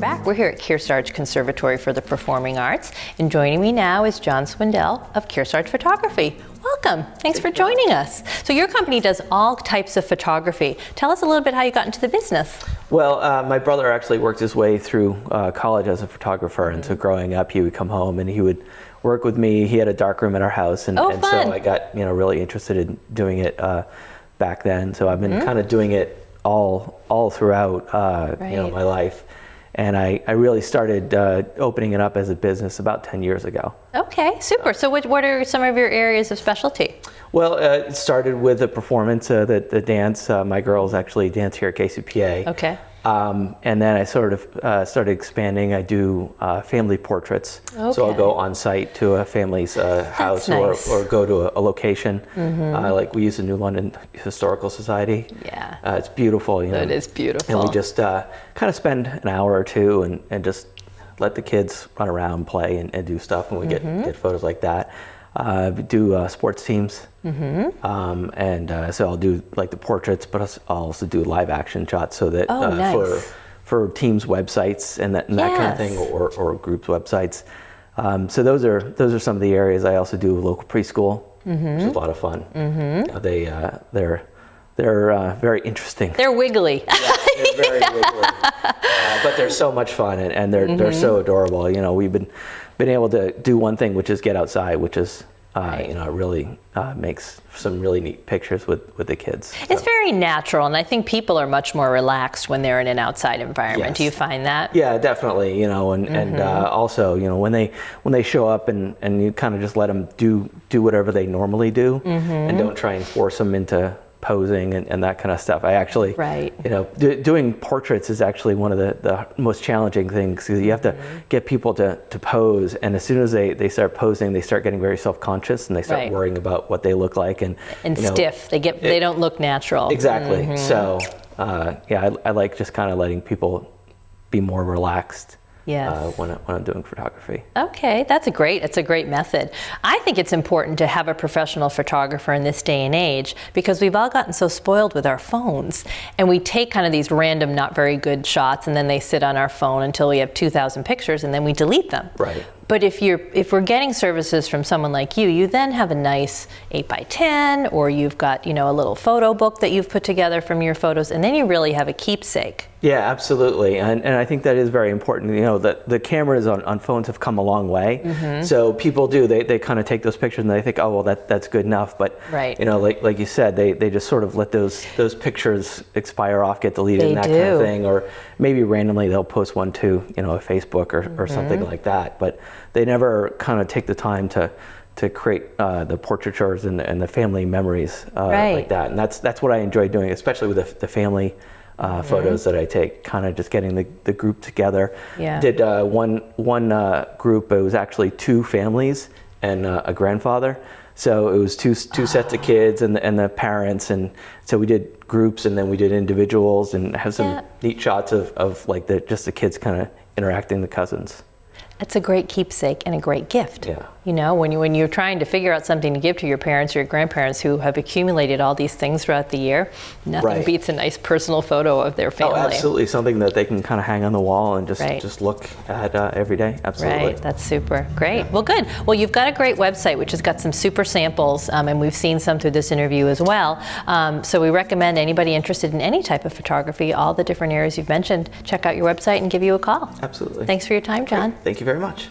back. We're here at Kearsarge Conservatory for the Performing Arts, and joining me now is John Swindell of Kearsarge Photography. Welcome. Thanks for joining us. So your company does all types of photography. Tell us a little bit how you got into the business. Well, my brother actually worked his way through college as a photographer, and so growing up, he would come home and he would work with me. He had a darkroom in our house, and so I got really interested in doing it back then. So I've been kind of doing it all throughout my life. And I really started opening it up as a business about 10 years ago. Okay, super. So what are some of your areas of specialty? Well, it started with the performance, the dance. My girls actually dance here at KCPA. Okay. And then I sort of started expanding. I do family portraits. Okay. So I'll go on site to a family's house, nice. or go to a location. Like we use the New London Historical Society. Yeah. It's beautiful. It is beautiful. And we just kind of spend an hour or two and just let the kids run around, play, and do stuff, and we get photos like that. We do sports teams, and so I'll do like the portraits, but I'll also do live action shots, so that nice. for teams' websites and that kind of thing, or groups' websites. So those are some of the areas. I also do local preschool, which is a lot of fun. They're very interesting. They're wiggly. Yeah, they're very wiggly, but they're so much fun, and they're so adorable. We've been able to do one thing, which is get outside, which is really makes some really neat pictures with the kids. So. It's very natural, and I think people are much more relaxed when they're in an outside environment. Yes. Do you find that? Yeah, definitely. And also, when they show up and you kind of just let them do whatever they normally do, and don't try and force them into posing and that kind of stuff. I actually, doing portraits is actually one of the most challenging things, because you have to get people to pose, and as soon as they start posing, they start getting very self-conscious, and they start worrying about what they look like, and stiff. They don't look natural. Exactly. So I like just kind of letting people be more relaxed. Yes. When I'm doing photography. Okay, it's a great method. I think it's important to have a professional photographer in this day and age, because we've all gotten so spoiled with our phones, and we take kind of these random, not very good shots, and then they sit on our phone until we have 2,000 pictures, and then we delete them. Right. But if we're getting services from someone like you then have a nice 8x10, or you've got a little photo book that you've put together from your photos, and then you really have a keepsake. Yeah, absolutely, and I think that is very important. That the cameras on phones have come a long way. So people they kind of take those pictures and they think, oh well, that's good enough. But like you said, they just sort of let those pictures expire off, get deleted, and that kind of thing, or maybe randomly they'll post one to a Facebook or something like that. But they never kind of take the time to create the portraitures and the family memories like that. And that's what I enjoy doing, especially with the family photos that I take, kind of just getting the group together. Yeah. Did one group, it was actually two families and a grandfather. So it was two sets of kids and the parents, and so we did groups and then we did individuals, and have some neat shots of like just the kids kind of interacting, the cousins. It's a great keepsake and a great gift. Yeah. When you're trying to figure out something to give to your parents or your grandparents who have accumulated all these things throughout the year, nothing beats a nice personal photo of their family. Oh, absolutely. Something that they can kind of hang on the wall and just look at every day. Absolutely. Right. That's super. Great. Yeah. Well, good. Well, you've got a great website, which has got some super samples, and we've seen some through this interview as well. So we recommend anybody interested in any type of photography, all the different areas you've mentioned, check out your website and give you a call. Absolutely. Thanks for your time, John. Great. Thank you very much.